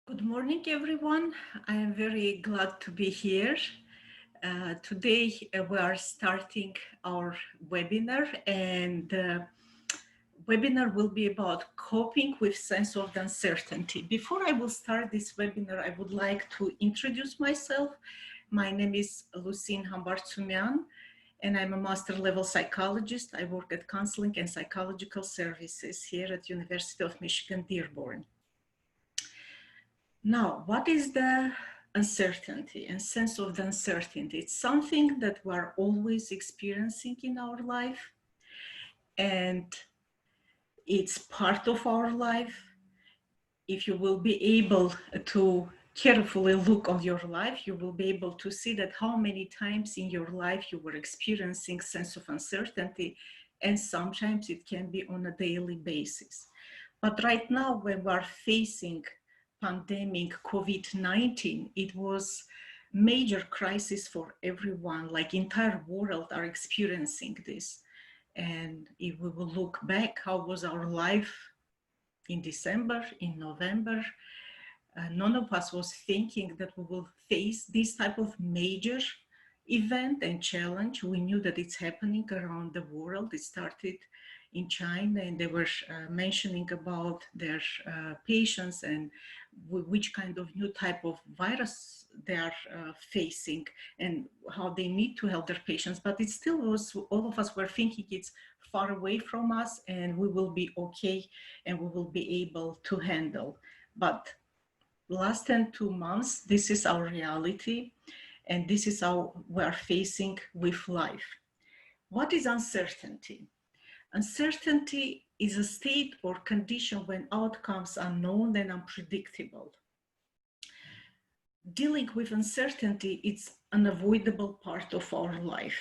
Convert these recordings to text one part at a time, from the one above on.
Good morning, everyone. I am very glad to be here. Today, we are starting our webinar, and the webinar will be about coping with sense of uncertainty. Before I will start this webinar, I would like to introduce myself. My name is Lucine Hambar-Tsumyan, and I'm a master level psychologist. I work at counseling and psychological services here at University of Michigan-Dearborn. Now, what is the uncertainty and sense of the uncertainty? It's something that we're always experiencing in our life, and it's part of our life. If you will be able to carefully look on your life, you will be able to see that how many times in your life you were experiencing sense of uncertainty, and sometimes it can be on a daily basis. But right now, when we're facing pandemic COVID-19, it was major crisis for everyone, like entire world are experiencing this. And if we will look back, how was our life in December, in November? None of us was thinking that we will face this type of major event and challenge. We knew that it's happening around the world. It started in China, and they were mentioning about their patients and which kind of new type of virus they are facing and how they need to help their patients. But it still was, all of us were thinking it's far away from us and we will be okay and we will be able to handle. But last 2 months, this is our reality, and this is how we're facing with life. What is uncertainty? Uncertainty is a state or condition when outcomes are unknown and unpredictable. Dealing with uncertainty is an unavoidable part of our life.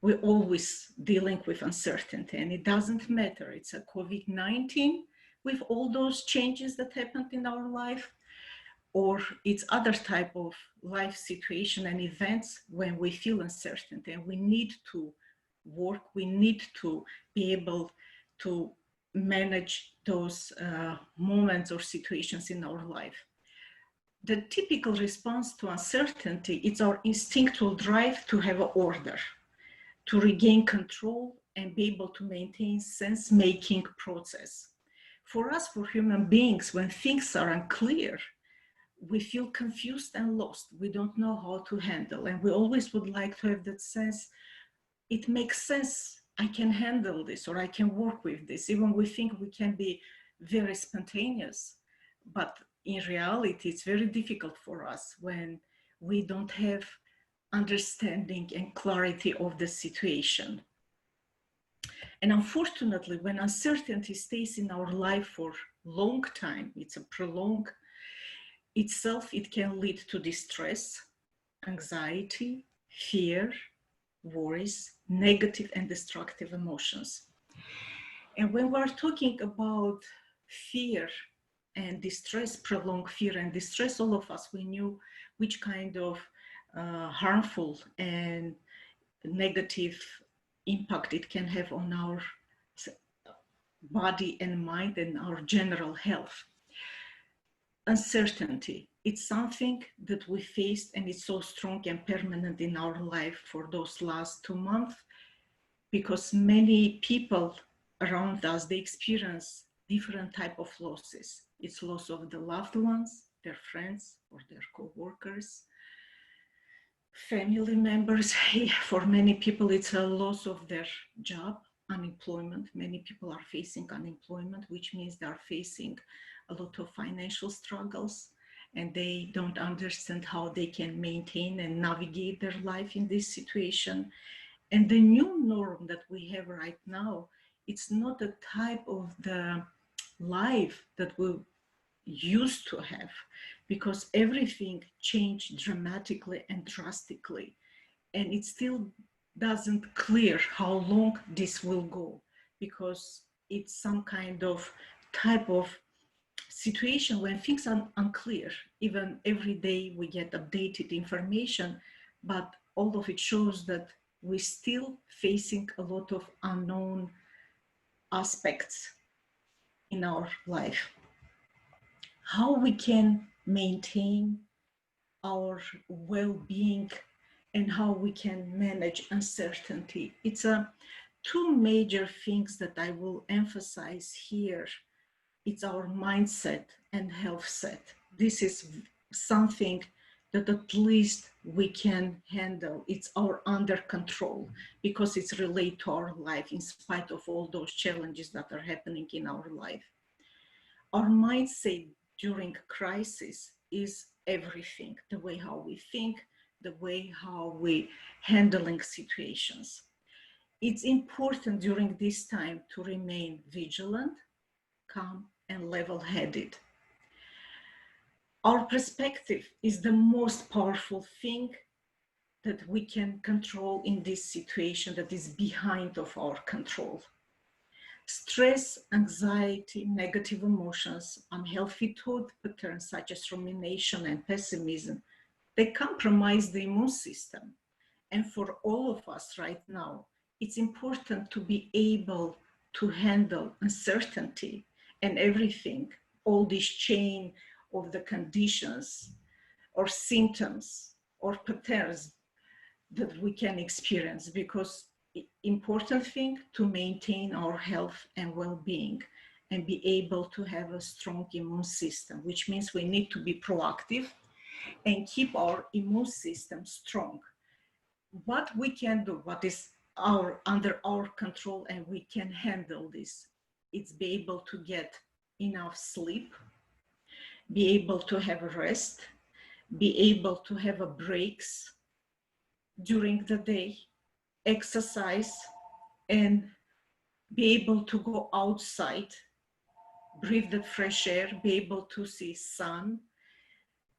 We're always dealing with uncertainty, and it doesn't matter. It's a COVID-19 with all those changes that happened in our life, or it's other type of life situation and events when we feel uncertainty and we need to work, we need to be able to manage those moments or situations in our life. The typical response to uncertainty is our instinctual drive to have an order, to regain control and be able to maintain sense-making process. For us, for human beings, when things are unclear, we feel confused and lost. We don't know how to handle, and we always would like to have that sense, it makes sense, I can handle this, or I can work with this. Even we think we can be very spontaneous, but in reality, it's very difficult for us when we don't have understanding and clarity of the situation. And unfortunately, when uncertainty stays in our life for a long time, it's a prolonged itself, it can lead to distress, anxiety, fear, worries, negative and destructive emotions. And when we're talking about fear and distress, prolonged fear and distress, all of us, we knew which kind of harmful and negative impact it can have on our body and mind and our general health. Uncertainty, it's something that we faced, and it's so strong and permanent in our life for those last 2 months, because many people around us, they experience different type of losses. It's loss of the loved ones, their friends or their co-workers, family members. For many people, it's a loss of their job, unemployment. Many people are facing unemployment, which means they are facing a lot of financial struggles, and they don't understand how they can maintain and navigate their life in this situation. And the new norm that we have right now, it's not a type of the life that we used to have, because everything changed dramatically and drastically, and it still doesn't clear how long this will go, because it's some kind of type of situation when things are unclear. Even every day we get updated information, but all of it shows that we're still facing a lot of unknown aspects in our life. how we can maintain our well-being and how we can manage uncertainty. It's two major things that I will emphasize here. It's our mindset and health set. This is something that at least we can handle. It's our under control because it's related to our life in spite of all those challenges that are happening in our life. Our mindset during crisis is everything, the way how we think, the way how we handling situations. It's important during this time to remain vigilant, calm, and level-headed. Our perspective is the most powerful thing that we can control in this situation that is behind of our control. Stress, anxiety, negative emotions, unhealthy thought patterns such as rumination and pessimism, they compromise the immune system. And for all of us right now, it's important to be able to handle uncertainty and everything, all this chain of the conditions or symptoms or patterns that we can experience, because important thing to maintain our health and well-being and be able to have a strong immune system, which means we need to be proactive and keep our immune system strong. What we can do, what is under our control and we can handle this, it's be able to get enough sleep, be able to have a rest, be able to have a breaks during the day, exercise, and be able to go outside, breathe the fresh air, be able to see sun.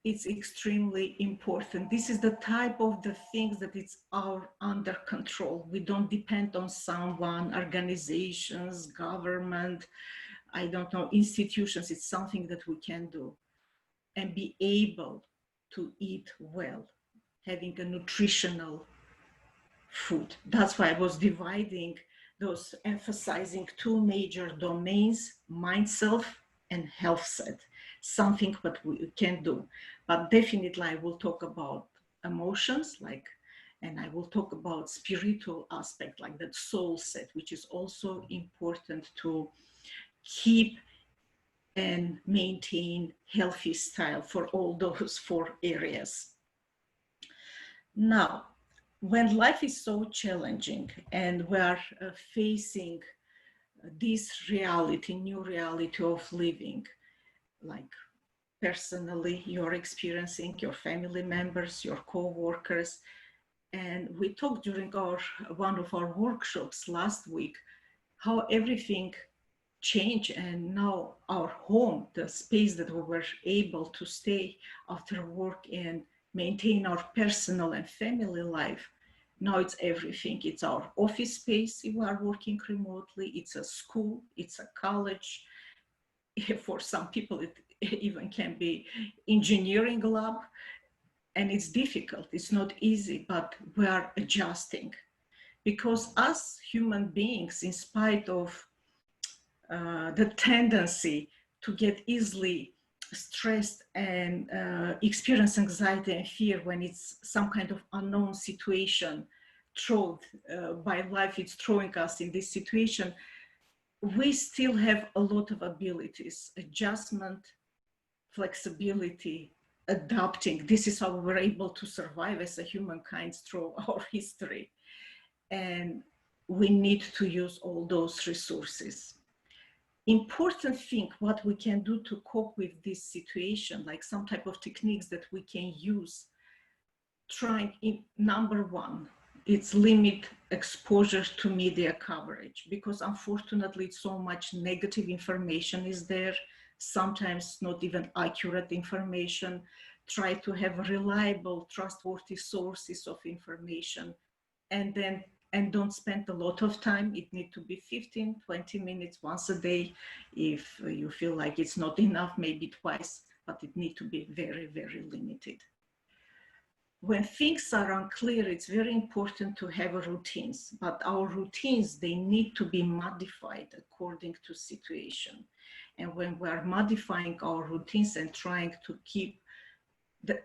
It's extremely important. This is the type of the things that it's our under control. We don't depend on someone, organizations, government, I don't know, institutions. It's something that we can do and be able to eat well, having a nutritional food. That's why I was dividing those, emphasizing two major domains, mind self and health set, something that we can do. But definitely I will talk about emotions, like, and I will talk about spiritual aspect, like that soul set, which is also important to keep and maintain healthy style for all those four areas. Now, when life is so challenging and we are facing this reality, new reality of living, like personally you're experiencing, your family members, your co-workers, and we talked during one of our workshops last week how everything changed, and now our home, the space that we were able to stay after work and maintain our personal and family life, now it's everything. It's our office space if we are working remotely, it's a school, it's a college. For some people it even can be engineering lab, and it's difficult, it's not easy, but we are adjusting. Because as human beings, in spite of the tendency to get easily stressed and experience anxiety and fear when it's some kind of unknown situation thrown by life, it's throwing us in this situation, we still have a lot of abilities, adjustment, flexibility, adapting. This is how we're able to survive as a humankind through our history. And we need to use all those resources. Important thing, what we can do to cope with this situation, like some type of techniques that we can use, trying in number one, it's limit exposure to media coverage, because unfortunately so much negative information is there, sometimes not even accurate information. Try to have reliable, trustworthy sources of information, and don't spend a lot of time. It needs to be 15, 20 minutes once a day. If you feel like it's not enough, maybe twice, but it needs to be very, very limited. when things are unclear, it's very important to have routines, but our routines, they need to be modified according to situation. And when we're modifying our routines and trying to keep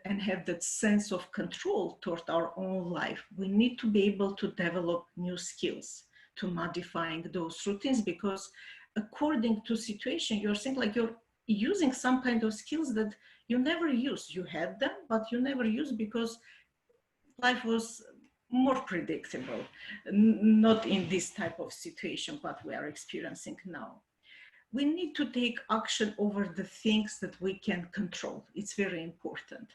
and have that sense of control toward our own life, we need to be able to develop new skills to modifying those routines, because according to situation, you're saying like you're using some kind of skills that you never use. You had them, but you never use because life was more predictable, not in this type of situation, what we are experiencing now. We need to take action over the things that we can control. It's very important.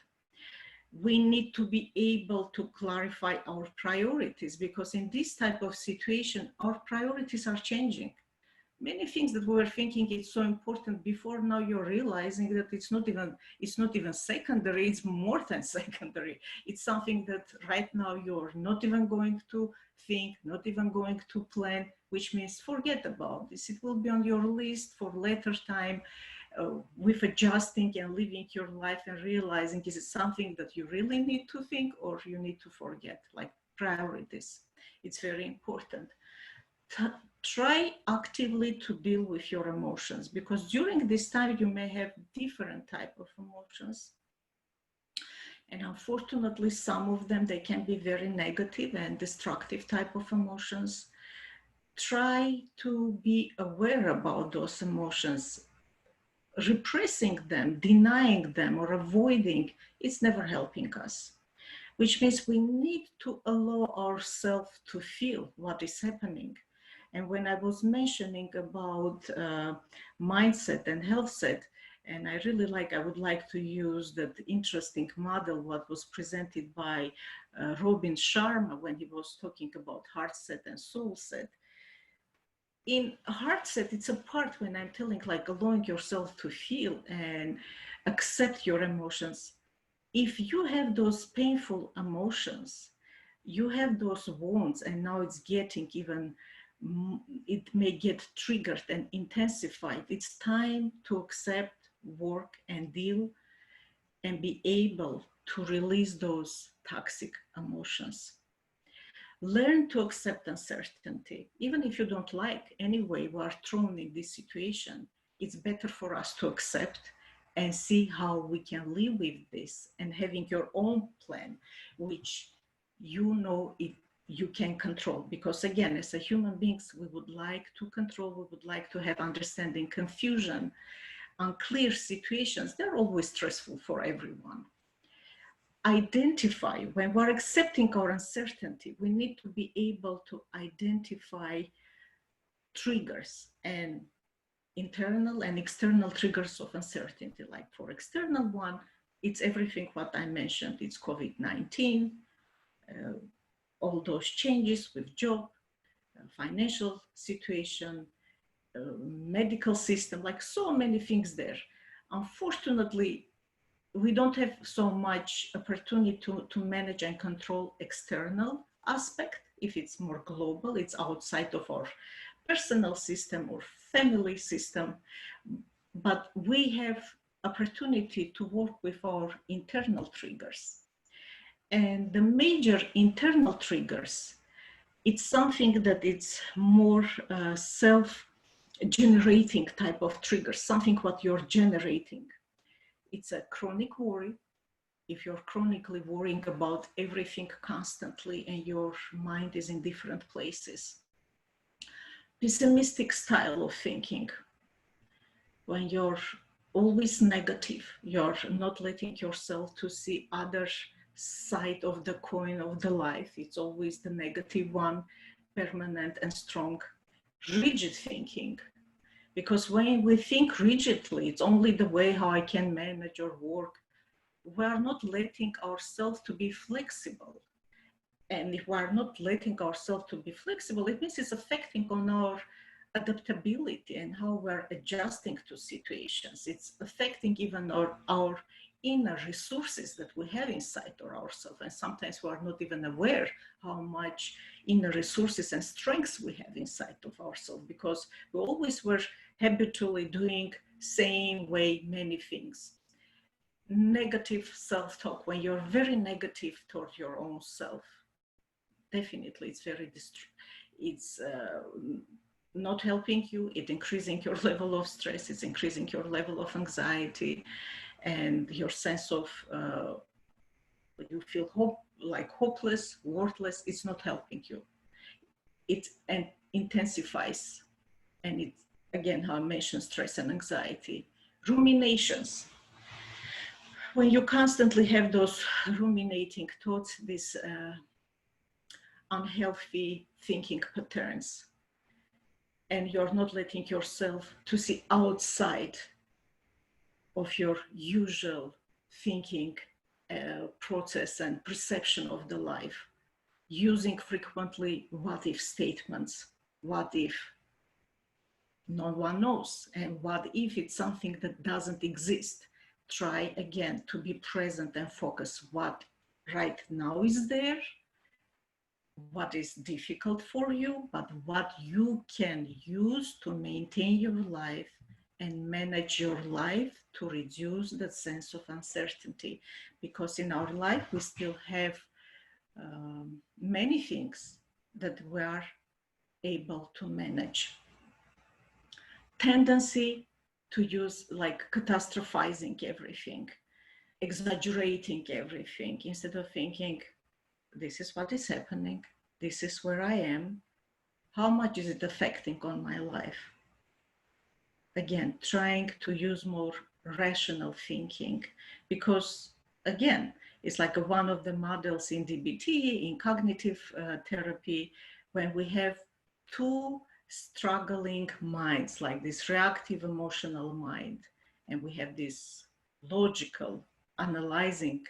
We need to be able to clarify our priorities, because in this type of situation, our priorities are changing. Many things that we were thinking it's so important before, now you're realizing that it's not even secondary, it's more than secondary. It's something that right now you're not even going to think, not even going to plan, which means forget about this. It will be on your list for later time, with adjusting and living your life and realizing, is it something that you really need to think or you need to forget, like priorities. It's very important. Try actively to deal with your emotions, because during this time you may have different type of emotions, and unfortunately some of them, they can be very negative and destructive type of emotions. Try to be aware about those emotions. Repressing them, denying them, or avoiding, it's never helping us, which means we need to allow ourselves to feel what is happening. And when I was mentioning about mindset and health set, and I would like to use that interesting model what was presented by Robin Sharma when he was talking about heart set and soul set. In heart set, it's a part when I'm telling, like, allowing yourself to feel and accept your emotions. If you have those painful emotions, you have those wounds, and now it's getting even, it may get triggered and intensified. It's time to accept, work, and deal, and be able to release those toxic emotions. Learn to accept uncertainty. Even if you don't like, anyway, we are thrown in this situation, it's better for us to accept and see how we can live with this, and having your own plan, which you know you can control. Because again, as a human beings, we would like to control, we would like to have understanding. Confusion, unclear situations, they're always stressful for everyone. Identify, when we're accepting our uncertainty, we need to be able to identify triggers and internal and external triggers of uncertainty. Like for external one, it's everything what I mentioned. It's COVID-19, all those changes with job, financial situation, medical system, like so many things there. Unfortunately, we don't have so much opportunity to manage and control external aspect. If it's more global, it's outside of our personal system or family system, but we have opportunity to work with our internal triggers. And the major internal triggers, it's something that it's more self-generating type of triggers, something what you're generating. It's a chronic worry. If you're chronically worrying about everything constantly and your mind is in different places. Pessimistic style of thinking. When you're always negative, you're not letting yourself to see other side of the coin of the life. It's always the negative one, permanent and strong. Rigid thinking. Because when we think rigidly, it's only the way how I can manage or work. We are not letting ourselves to be flexible. And if we are not letting ourselves to be flexible, it means it's affecting on our adaptability and how we're adjusting to situations. It's affecting even our inner resources that we have inside of ourselves. And sometimes we are not even aware how much inner resources and strengths we have inside of ourselves, because we always were habitually doing same way many things. negative self-talk, when you're very negative toward your own self, definitely it's not helping you. It's increasing your level of stress. It's increasing your level of anxiety, and your sense of you feel hopeless, worthless. It's not helping you. It intensifies, and it, again, how I mentioned stress and anxiety. Ruminations. When you constantly have those ruminating thoughts, these unhealthy thinking patterns, and you're not letting yourself to see outside of your usual thinking process and perception of the life, using frequently what if statements. What if no one knows? And what if it's something that doesn't exist? Try again to be present and focus what right now is there, what is difficult for you, but what you can use to maintain your life and manage your life to reduce that sense of uncertainty. Because in our life, we still have many things that we are able to manage. Tendency to use like catastrophizing everything, exaggerating everything, instead of thinking, this is what is happening, this is where I am, how much is it affecting on my life? Again, trying to use more rational thinking, because again, it's like one of the models in DBT, in cognitive therapy, when we have two struggling minds, like this reactive emotional mind, and we have this logical analyzing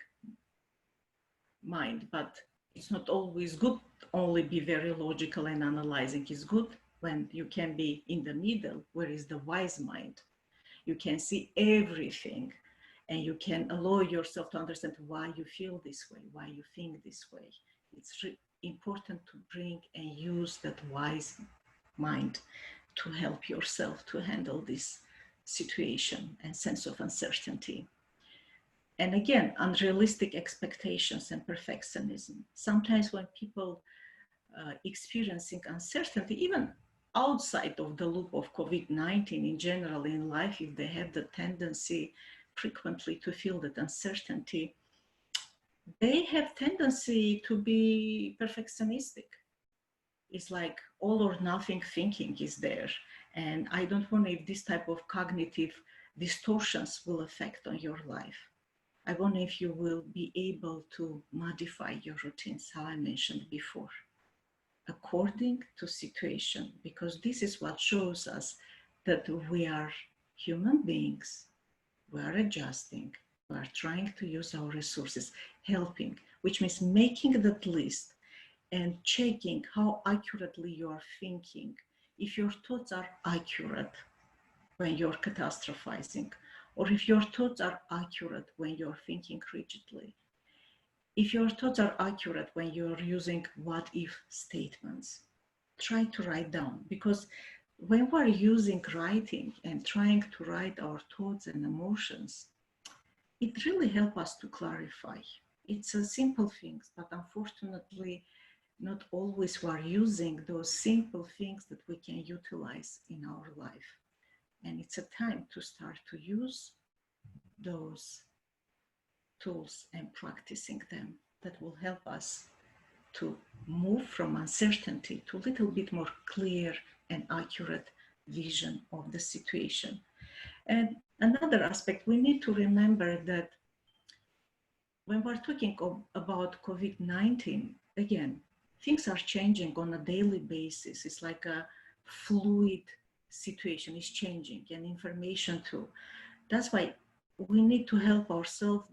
mind, but it's not always good only be very logical and analyzing. Is good when you can be in the middle, where is the wise mind. You can see everything, and you can allow yourself to understand why you feel this way, why you think this way. It's important to bring and use that wise mind to help yourself to handle this situation and sense of uncertainty. And again, unrealistic expectations and perfectionism. Sometimes when people experiencing uncertainty, even outside of the loop of COVID-19 in general in life, if they have the tendency frequently to feel that uncertainty, they have tendency to be perfectionistic. It's like all or nothing thinking is there. And I don't wonder if this type of cognitive distortions will affect on your life. I wonder if you will be able to modify your routines, how I mentioned before, according to situation, because this is what shows us that we are human beings, we are adjusting, we are trying to use our resources, helping, which means making that list and checking how accurately you are thinking. If your thoughts are accurate when you're catastrophizing, or if your thoughts are accurate when you're thinking rigidly, if your thoughts are accurate when you're using what if statements, try to write down, because when we're using writing and trying to write our thoughts and emotions, it really helps us to clarify. It's a simple things, but unfortunately, not always we're using those simple things that we can utilize in our life. And it's a time to start to use those tools and practicing them that will help us to move from uncertainty to a little bit more clear and accurate vision of the situation. And another aspect, we need to remember that when we're talking about COVID-19, again, things are changing on a daily basis. It's like a fluid situation is changing, and information too. That's why we need to help ourselves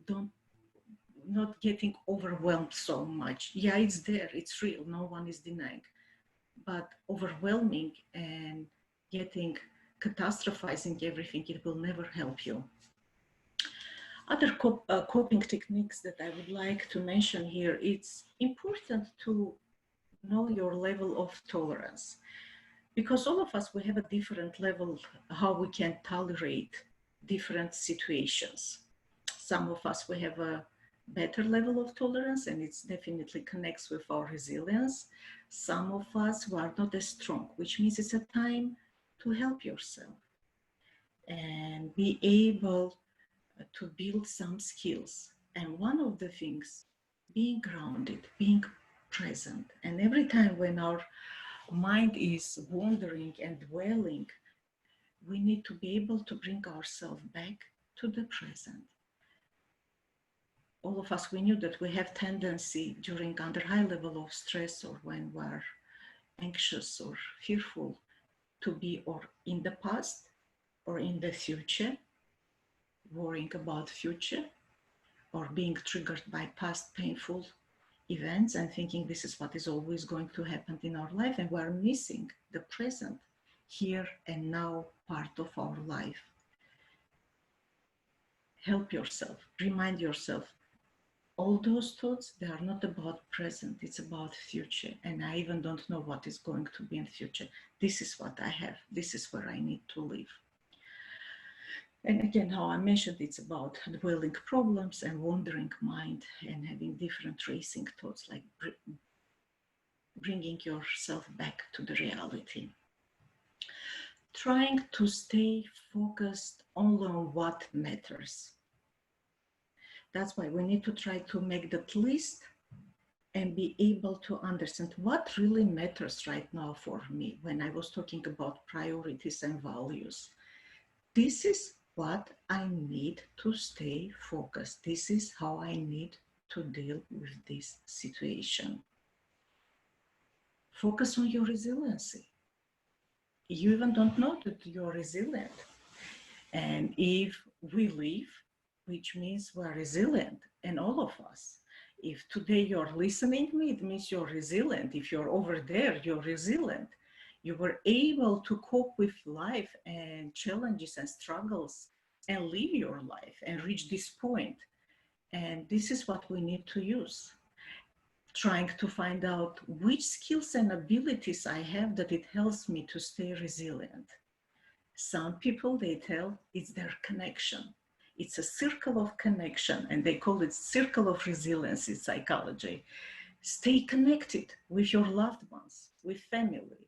not getting overwhelmed so much. Yeah, it's there, it's real, no one is denying. But overwhelming and getting catastrophizing everything, it will never help you. Other coping techniques that I would like to mention here, it's important to know your level of tolerance, because all of us, we have a different level how we can tolerate different situations. Some of us, we have a better level of tolerance, and it definitely connects with our resilience. Some of us who are not as strong, which means it's a time to help yourself and be able to build some skills. And one of the things, being grounded, being present. And every time when our mind is wandering and dwelling, we need to be able to bring ourselves back to the present. All of us, we knew that we have tendency during under high level of stress or when we're anxious or fearful to be or in the past or in the future, worrying about future or being triggered by past painful events and thinking this is what is always going to happen in our life, and we're missing the present, here and now part of our life. Help yourself, remind yourself, all those thoughts, they are not about present, it's about future. And I even don't know what is going to be in future. This is what I have. This is where I need to live. And again, how I mentioned, it's about dwelling problems and wandering mind and having different racing thoughts, like bringing yourself back to the reality. Trying to stay focused only on what matters. That's why we need to try to make that list and be able to understand what really matters right now for me. When I was talking about priorities and values, this is what I need to stay focused. This is how I need to deal with this situation. Focus on your resiliency. You even don't know that you're resilient. And if we live, which means we're resilient, and all of us, if today you're listening to me, it means you're resilient. If you're over there, you're resilient. You were able to cope with life and challenges and struggles and live your life and reach this point. And this is what we need to use. Trying to find out which skills and abilities I have that it helps me to stay resilient. Some people, they tell it's their connection. It's a circle of connection, and they call it circle of resilience in psychology. Stay connected with your loved ones, with family,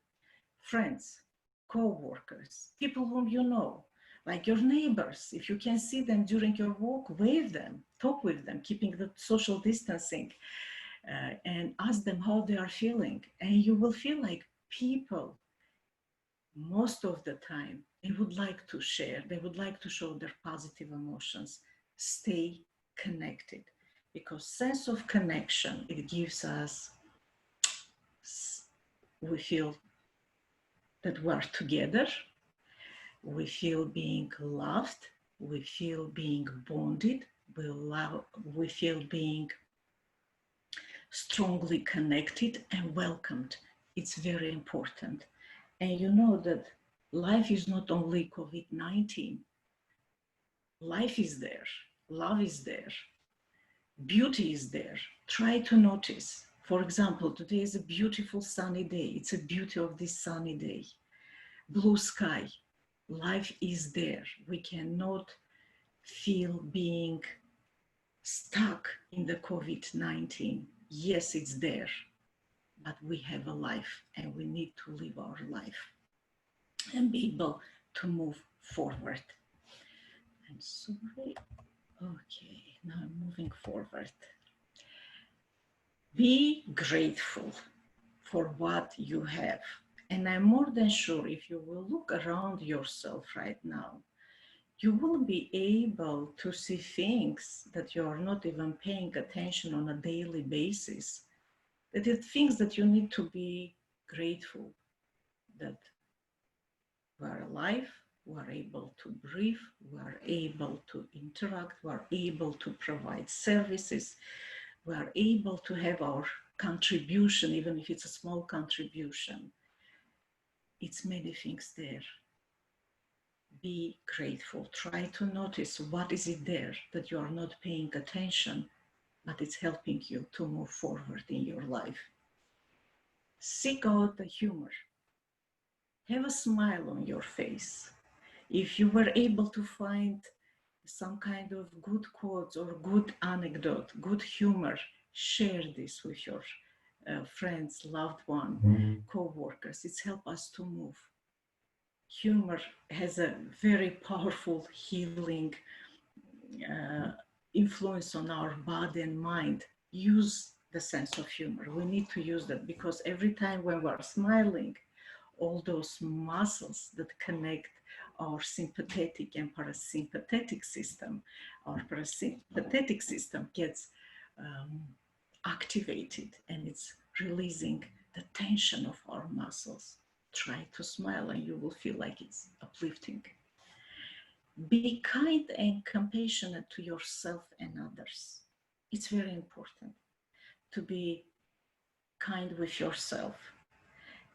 friends, co-workers, people whom you know, like your neighbors. If you can see them during your walk, wave them, talk with them, keeping the social distancing, and ask them how they are feeling. And you will feel like people, most of the time, they would like to share, they would like to show their positive emotions. Stay connected, because sense of connection, it gives us, we feel that we're together, we feel being loved, we feel being bonded, we feel being strongly connected and welcomed. It's very important. And you know that life is not only COVID-19. Life is there, love is there, beauty is there. Try to notice. For example, today is a beautiful sunny day. It's a beauty of this sunny day. Blue sky. Life is there. We cannot feel being stuck in the COVID-19. Yes, it's there, but we have a life and we need to live our life and be able to move forward. I'm sorry. Okay, now I'm moving forward. Be grateful for what you have. And I'm more than sure if you will look around yourself right now, you will be able to see things that you are not even paying attention on a daily basis. That are things that you need to be grateful that we are alive, we are able to breathe, we are able to interact, we are able to provide services, we are able to have our contribution, even if it's a small contribution. It's many things there. Be grateful. Try to notice what is it there that you are not paying attention, but it's helping you to move forward in your life. Seek out the humor. Have a smile on your face. If you were able to find some kind of good quotes or good anecdote, good humor. Share this with your friends, loved one, co-workers. It's help us to move. Humor has a very powerful healing uh, influence on our body and mind. Use the sense of humor. We need to use that because every time when we're smiling, all those muscles that connect our sympathetic and parasympathetic system, our parasympathetic system gets um, activated and it's releasing the tension of our muscles. Try to smile and you will feel like it's uplifting. Be kind and compassionate to yourself and others. It's very important to be kind with yourself.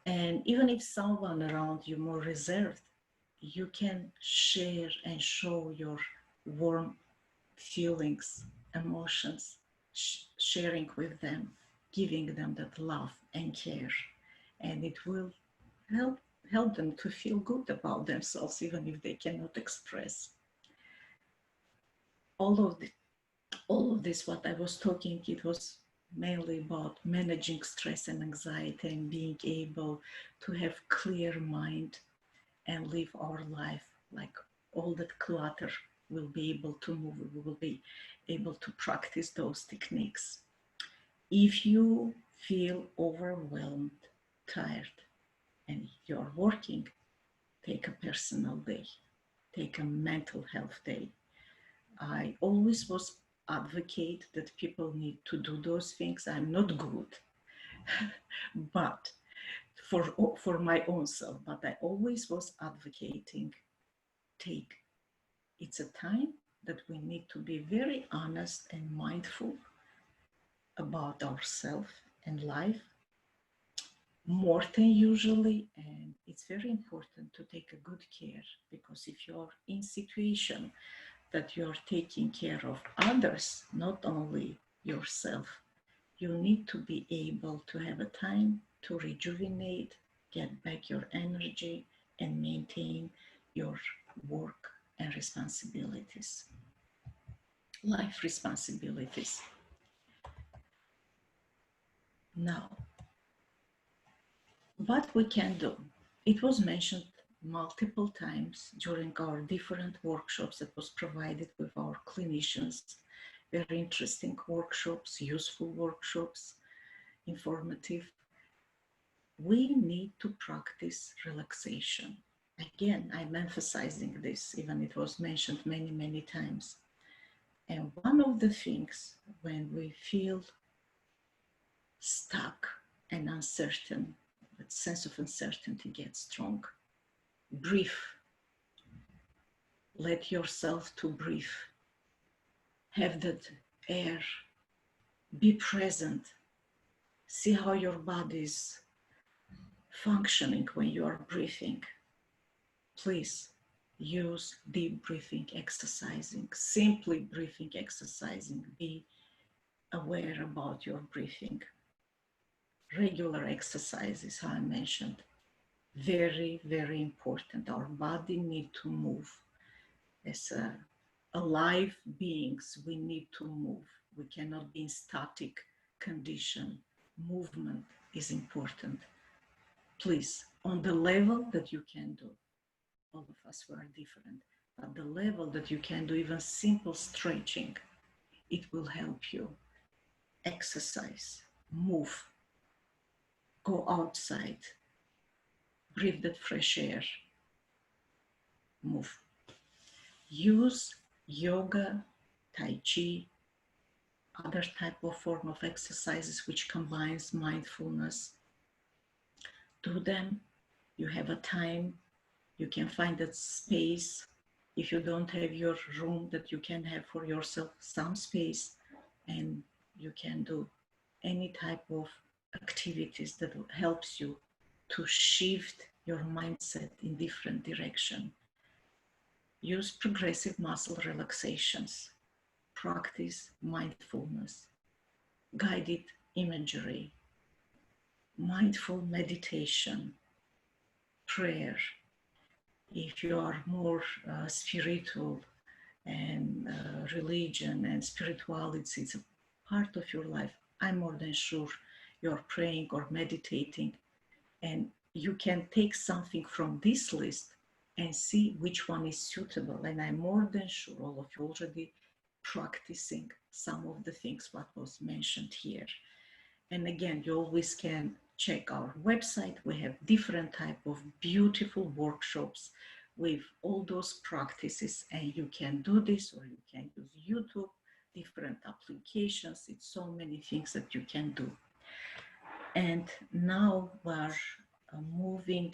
And even if someone around you more reserved, you can share and show your warm feelings, emotions, sharing with them, giving them that love and care. And it will help them to feel good about themselves, even if they cannot express. All of this, what I was talking, it was mainly about managing stress and anxiety and being able to have clear mind and live our life like all that clutter will be able to move. We will be able to practice those techniques. If you feel overwhelmed, tired, and you're working, take a personal day, take a mental health day. I always was advocate that people need to do those things. I'm not good, but for my own self, but I always was advocating take. It's a time that we need to be very honest and mindful about ourselves and life more than usually, and it's very important to take a good care because if you're in situation that you're taking care of others, not only yourself, you need to be able to have a time to rejuvenate, get back your energy, and maintain your work and responsibilities, life responsibilities. Now, what we can do, it was mentioned multiple times during our different workshops that was provided with our clinicians, very interesting workshops, useful workshops, informative. We need to practice relaxation. Again, I'm emphasizing this, even it was mentioned many, many times. And one of the things when we feel stuck and uncertain, that sense of uncertainty gets strong, breathe. Let yourself to breathe. Have that air. Be present. See how your body is functioning when you are breathing. Please use deep breathing exercising, simply breathing exercising. Be aware about your breathing. Regular exercises, how I mentioned, very, very important. Our body needs to move. As alive beings, we need to move. We cannot be in static condition. Movement is important. Please, on the level that you can do, all of us were different, but the level that you can do even simple stretching, it will help you. Exercise, move, go outside, breathe that fresh air, move. Use yoga, tai chi, other type of form of exercises which combines mindfulness. Do them. You have a time. You can find that space. If you don't have your room that you can have for yourself, some space, and you can do any type of activities that helps you to shift your mindset in different direction. Use progressive muscle relaxations. Practice mindfulness, guided imagery, mindful meditation, prayer. If you are more spiritual and religion and spirituality, it's a part of your life, I'm more than sure you're praying or meditating, and you can take something from this list and see which one is suitable. And I'm more than sure all of you already practicing some of the things what was mentioned here. And again, you always can check our website. We have different type of beautiful workshops with all those practices, and you can do this, or you can use YouTube, different applications. It's so many things that you can do. And now we're moving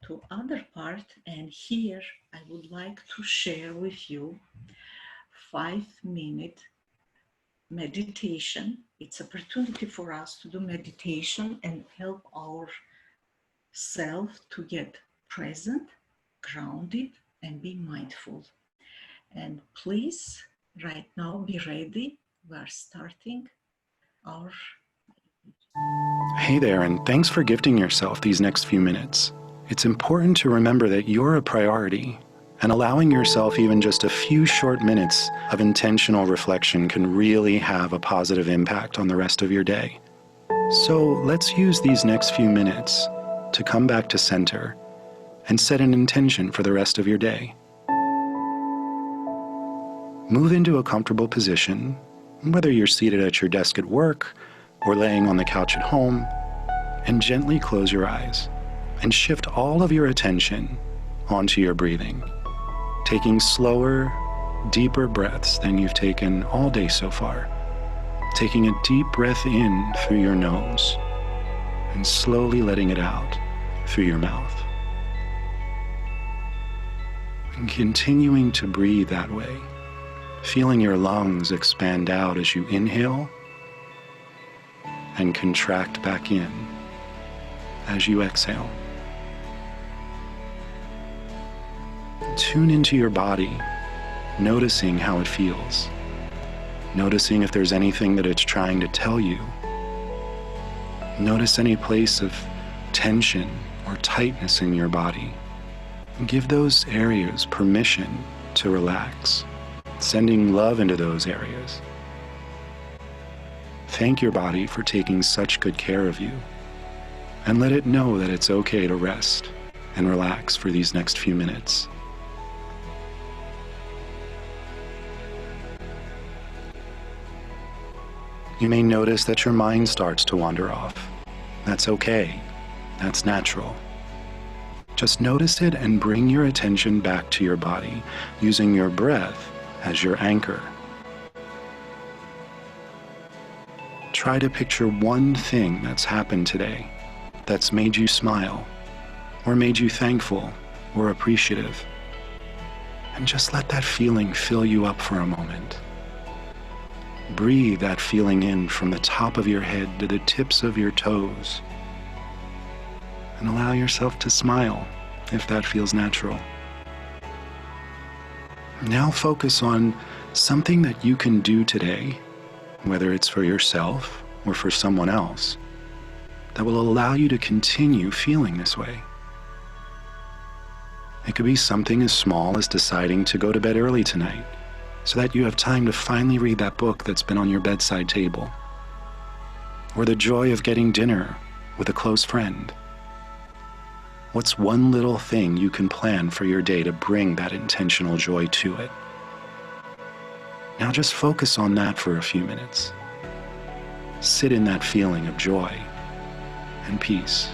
to other part, and here I would like to share with you 5-minute meditation. It's opportunity for us to do meditation and help our self to get present, grounded, and be mindful. And please, right now, be ready. We are starting our... Hey there, and thanks for gifting yourself these next few minutes. It's important to remember that you're a priority, and allowing yourself even just a few short minutes of intentional reflection can really have a positive impact on the rest of your day. So let's use these next few minutes to come back to center and set an intention for the rest of your day. Move into a comfortable position, whether you're seated at your desk at work or laying on the couch at home, and gently close your eyes and shift all of your attention onto your breathing, taking slower, deeper breaths than you've taken all day so far. Taking a deep breath in through your nose and slowly letting it out through your mouth. And continuing to breathe that way, feeling your lungs expand out as you inhale and contract back in as you exhale. Tune into your body, noticing how it feels. Noticing if there's anything that it's trying to tell you. Notice any place of tension or tightness in your body. Give those areas permission to relax, sending love into those areas. Thank your body for taking such good care of you, and let it know that it's okay to rest and relax for these next few minutes. You may notice that your mind starts to wander off. That's okay. That's natural. Just notice it and bring your attention back to your body, using your breath as your anchor. Try to picture one thing that's happened today that's made you smile, or made you thankful or appreciative. And just let that feeling fill you up for a moment. Breathe that feeling in from the top of your head to the tips of your toes. And allow yourself to smile if that feels natural. Now focus on something that you can do today, whether it's for yourself or for someone else, that will allow you to continue feeling this way. It could be something as small as deciding to go to bed early tonight, so that you have time to finally read that book that's been on your bedside table. Or the joy of getting dinner with a close friend. What's one little thing you can plan for your day to bring that intentional joy to it? Now just focus on that for a few minutes. Sit in that feeling of joy and peace.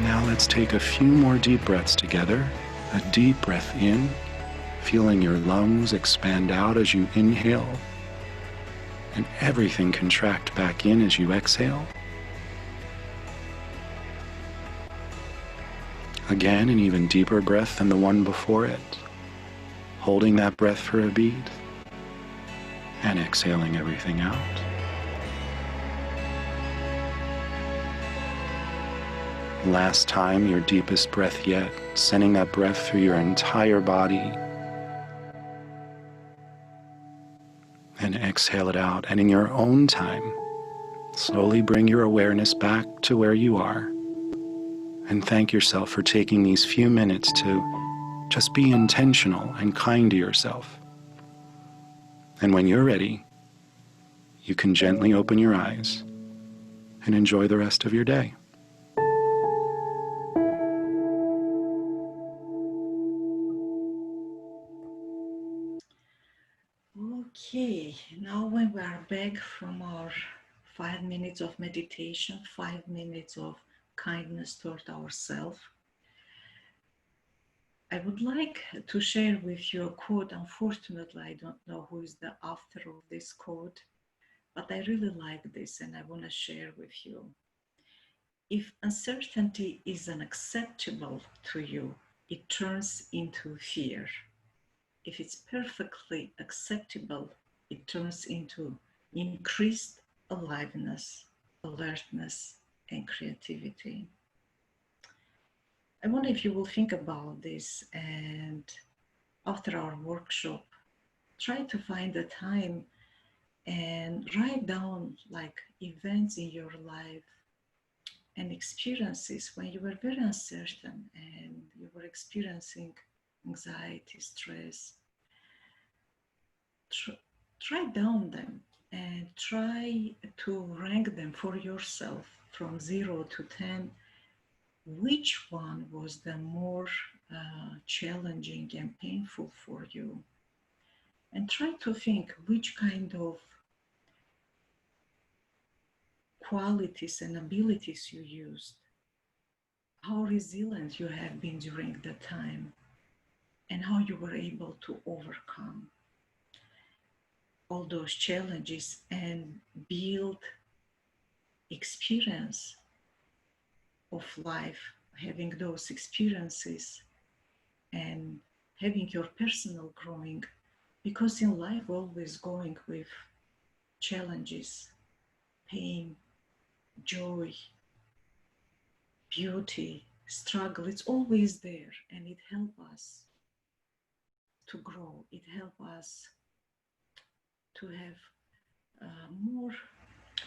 Now let's take a few more deep breaths together. A deep breath in, feeling your lungs expand out as you inhale, and everything contract back in as you exhale. Again, an even deeper breath than the one before it, holding that breath for a beat, and exhaling everything out. Last time, your deepest breath yet, sending that breath through your entire body. And exhale it out. And in your own time, slowly bring your awareness back to where you are. And thank yourself for taking these few minutes to just be intentional and kind to yourself. And when you're ready, you can gently open your eyes and enjoy the rest of your day. Okay, now when we are back from our 5 minutes of meditation, 5 minutes of kindness toward ourselves, I would like to share with you a quote. Unfortunately, I don't know who is the author of this quote, but I really like this and I want to share with you. If uncertainty is unacceptable to you, it turns into fear. If it's perfectly acceptable, it turns into increased aliveness, alertness, and creativity. I wonder if you will think about this, and after our workshop, try to find a time and write down like events in your life and experiences when you were very uncertain and you were experiencing anxiety, stress. Try down them and try to rank them for yourself from 0 to 10. Which one was the more challenging and painful for you? And try to think which kind of qualities and abilities you used, how resilient you have been during the time, and how you were able to overcome all those challenges and build experience of life, having those experiences and having your personal growing, because in life we're always going with challenges, pain, joy, beauty, struggle. It's always there, and it helps us to grow. It helps us to have a more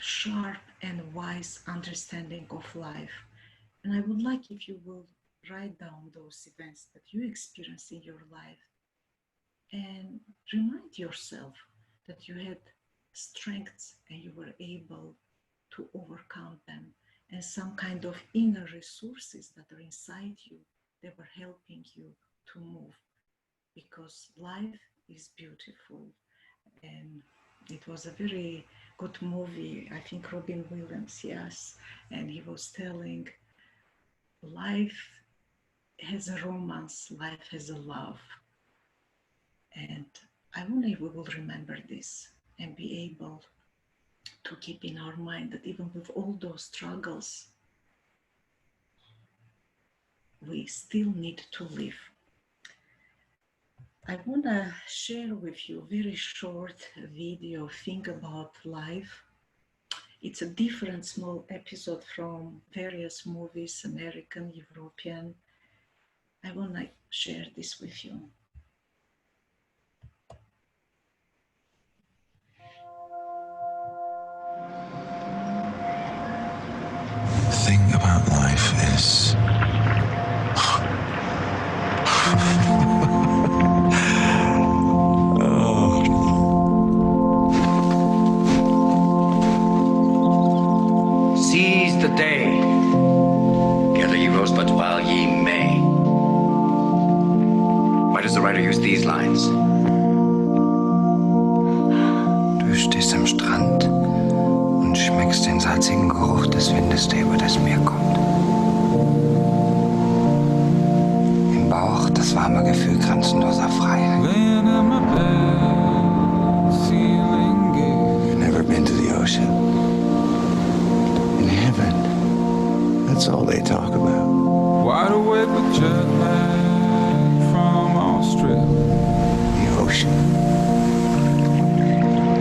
sharp and wise understanding of life. And I would like if you will write down those events that you experience in your life and remind yourself that you had strengths and you were able to overcome them, and some kind of inner resources that are inside you that were helping you to move, because life is beautiful. And it was a very good movie, I think Robin Williams, yes, and he was telling life has a romance, life has a love. And I wonder if we will remember this and be able to keep in our mind that even with all those struggles, we still need to live. I want to share with you a very short video, Think About Life. It's a different small episode from various movies, American, European. I want to share this with you. The thing about life is Seize the day. Gather ye rosebud while ye may. Why does the writer use these lines? Du stehst am Strand und schmeckst den salzigen Geruch des Windes, der über das Meer kommt. Das warme Gefühl grenzenloser Freiheit. You've never been to the ocean. In heaven, that's all they talk about. Wide awake with jet lag from Australia. The ocean.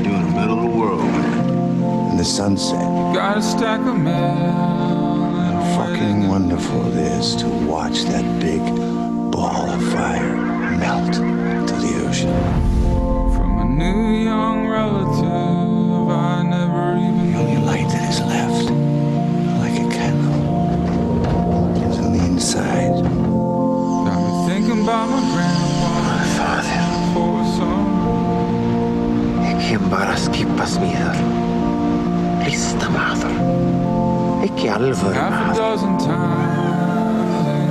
You're in the middle of the world, man. And the sunset. Got a stack of mail. How fucking wonderful it is to watch that big ball of fire melt to the ocean. From a new young relative I never even The only light that is left, like a candle, is on the inside. got me thinking about my grandpa. Father, For some ik bara skippas vidare. Lista maður. Ekki alvöru half a maður. dozen times in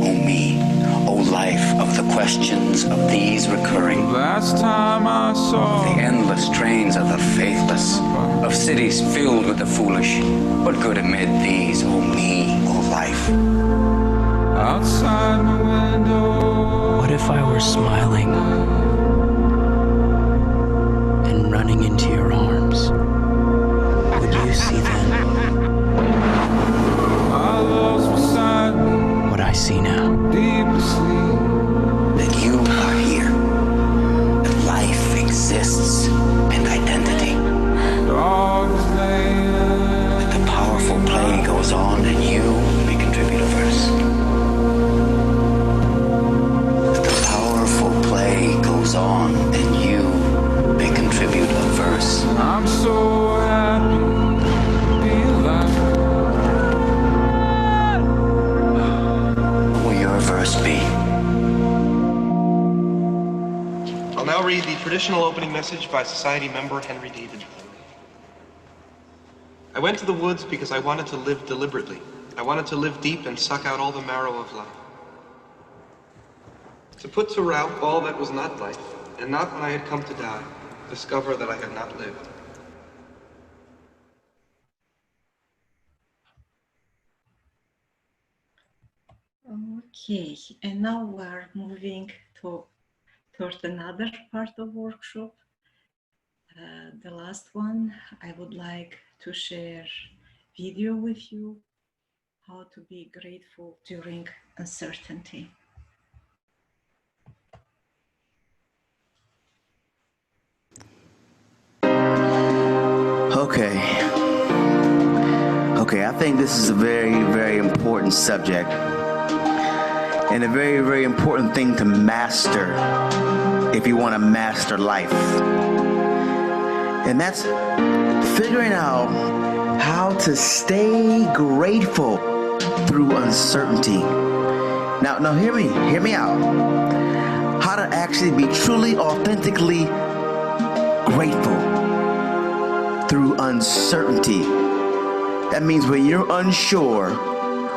O me, O life of the questions of these recurring, last time I saw the endless trains of the faithless, of cities filled with the foolish. What good amid these, O me, O life? outside my window. What if I were smiling and running into your arms? Would you see then I lost beside me, what I see now? deep asleep. That you are here, that life exists, and identity. Dogs laying. The powerful play goes on, and you may contribute a verse. The powerful play goes on, and you may contribute a verse. I'm so happy to be alive. What will your verse be? I'll now read the traditional opening message by Society member Henry David. I went to the woods because I wanted to live deliberately. I wanted to live deep and suck out all the marrow of life. To put to rout all that was not life, and not when I had come to die, discover that I had not lived. Okay, and now we're moving towards another part of workshop. The last one, I would like to share video with you, how to be grateful during uncertainty. Okay, I think this is a very, very important subject and a very, very important thing to master if you want to master life. And that's figuring out how to stay grateful through uncertainty. Now hear me out. How to actually be truly, authentically grateful through uncertainty. That means when you're unsure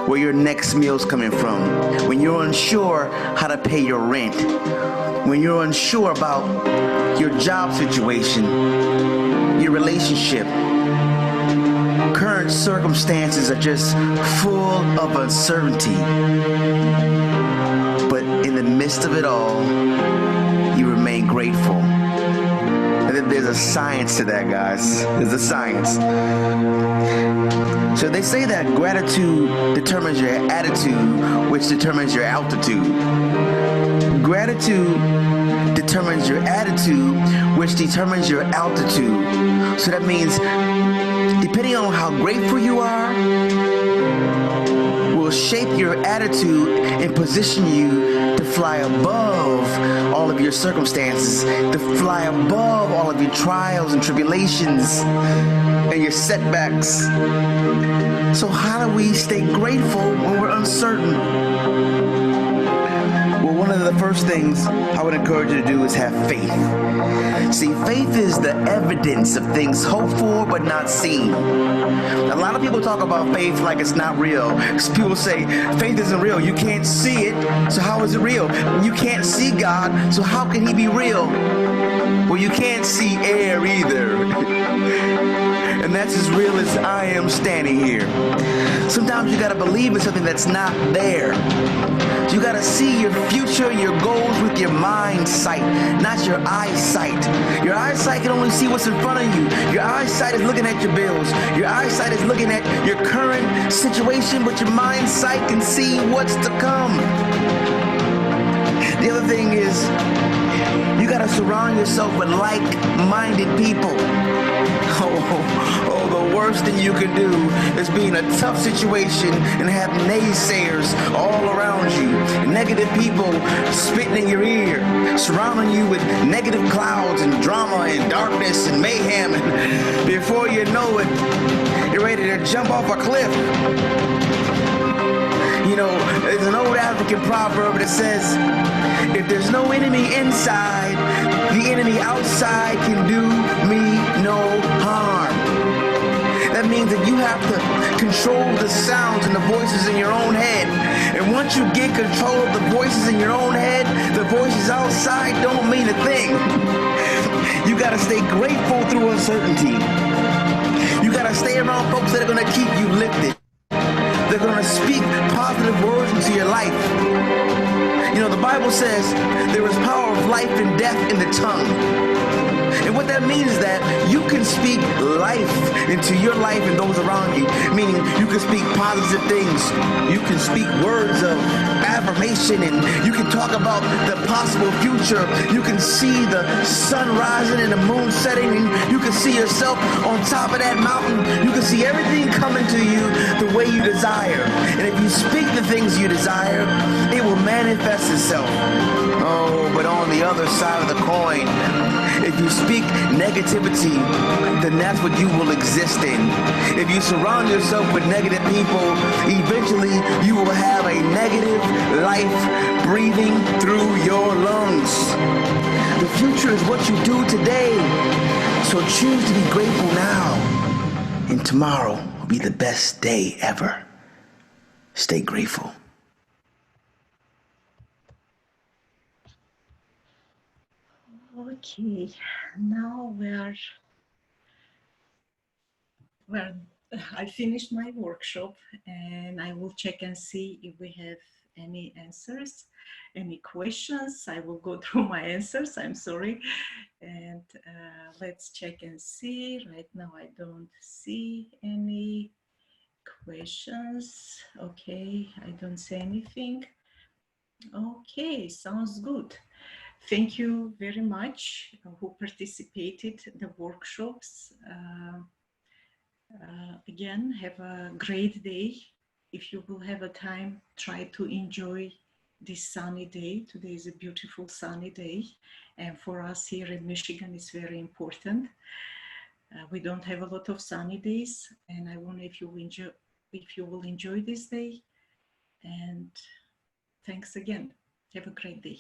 where your next meal's coming from, when you're unsure how to pay your rent, when you're unsure about your job situation, your relationship, current circumstances are just full of uncertainty. But in the midst of it all, you remain grateful. And there's a science to that, guys. There's a science. So they say that gratitude determines your attitude, which determines your altitude. Gratitude determines your attitude, which determines your altitude. So that means depending on how grateful you are, will shape your attitude and position you to fly above all of your circumstances, to fly above all of your trials and tribulations and your setbacks. So how do we stay grateful when we're uncertain? Well, one one of the first things I would encourage you to do is have faith. See, faith is the evidence of things hoped for but not seen. A lot of people talk about faith like it's not real. People say faith isn't real. You can't see it, so how is it real? You can't see God, so how can he be real? Well, you can't see air either. And that's as real as I am standing here. Sometimes you gotta believe in something that's not there. You gotta see your future, your goals with your mind sight, not your eyesight. Your eyesight can only see what's in front of you. Your eyesight is looking at your bills. Your eyesight is looking at your current situation, but your mind sight can see what's to come. The other thing is, you gotta surround yourself with like-minded people. The worst thing you can do is be in a tough situation and have naysayers all around you. Negative people spitting in your ear, surrounding you with negative clouds and drama and darkness and mayhem. And before you know it, you're ready to jump off a cliff. You know, there's an old African proverb that says, if there's no enemy inside, the enemy outside can do me no harm. That means that you have to control the sounds and the voices in your own head. And once you get control of the voices in your own head, the voices outside don't mean a thing. You gotta stay grateful through uncertainty. You gotta stay around folks that are gonna keep you lifted. They're gonna speak positive words into your life. You know, the Bible says there is power of life and death in the tongue. And what that means is that you can speak life into your life and those around you. Meaning you can speak positive things. You can speak words of affirmation, and you can talk about the possible future. You can see the sun rising and the moon setting, and you can see yourself on top of that mountain. You can see everything coming to you the way you desire. And if you speak the things you desire, it will manifest itself. Oh, but on the other side of the coin, if you speak negativity, then that's what you will exist in. If you surround yourself with negative people, eventually you will have a negative life breathing through your lungs. The future is what you do today, so choose to be grateful now, and tomorrow will be the best day ever. Stay grateful. Okay, now I finished my workshop, and I will check and see if we have any answers, any questions. I will go through my answers, I'm sorry. And let's check and see. Right now I don't see any questions. Okay, I don't see anything. Okay, sounds good. Thank you very much who participated in the workshops. Again, have a great day. If you will have a time, try to enjoy this sunny day. Today is a beautiful sunny day. And for us here in Michigan, it's very important. We don't have a lot of sunny days. And I wonder if you will enjoy this day. And thanks again. Have a great day.